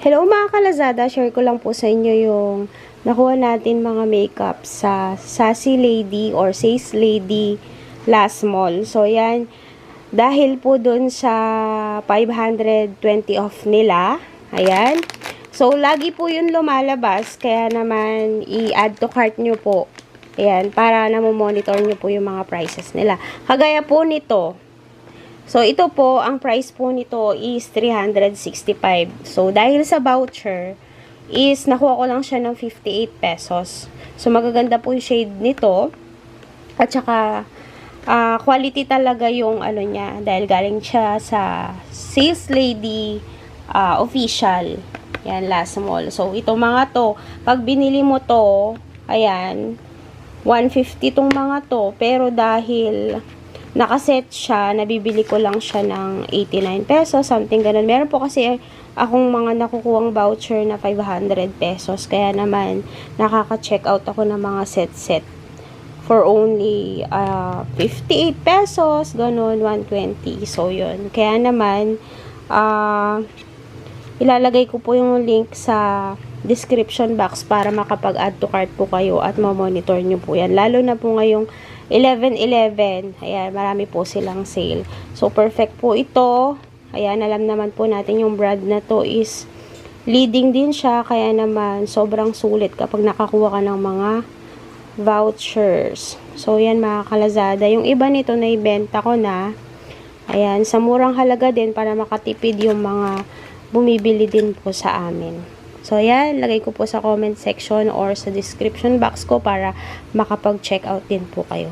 Hello mga kalazada, share ko lang po sa inyo yung nakuha natin mga makeup sa Sassy Lady or Says Lady last mall. So yan, dahil po dun sa 520 off nila, ayan. So lagi po yun lumalabas, kaya naman i-add to cart nyo po. Ayan, para na-monitor nyo po yung mga prices nila. Kagaya po nito, so, ito po, ang price po nito is 365. So, dahil sa voucher, is nakuha ko lang siya ng 58 pesos. So, magaganda po yung shade nito. At saka, quality talaga yung ano niya. Dahil galing siya sa Sales Lady official. Yan, last mall. So, ito mga to, pag binili mo to, ayan, 150 tong mga to. Pero dahil nakaset siya, nabibili ko lang siya ng 89 pesos, something ganun. Meron po kasi akong mga nakukuhang voucher na 500 pesos. Kaya naman, nakaka-check out ako ng mga set-set for only 58 pesos, ganun, 120. So, yun. Kaya naman, ilalagay ko po yung link sa description box para makapag-add to cart po kayo at ma-monitor nyo po yan. Lalo na po ngayong 11/11. Ayan, marami po silang sale. So, perfect po ito. Ayan, alam naman po natin yung brand na to is leading din siya. Kaya naman, sobrang sulit kapag nakakuha ka ng mga vouchers. So, yan mga kalazada. Yung iba nito na ibenta ko na. Ayan, sa murang halaga din para makatipid yung mga bumibili din po sa amin. So, yan, lagay ko po sa comment section or sa description box ko para makapag-check out din po kayo.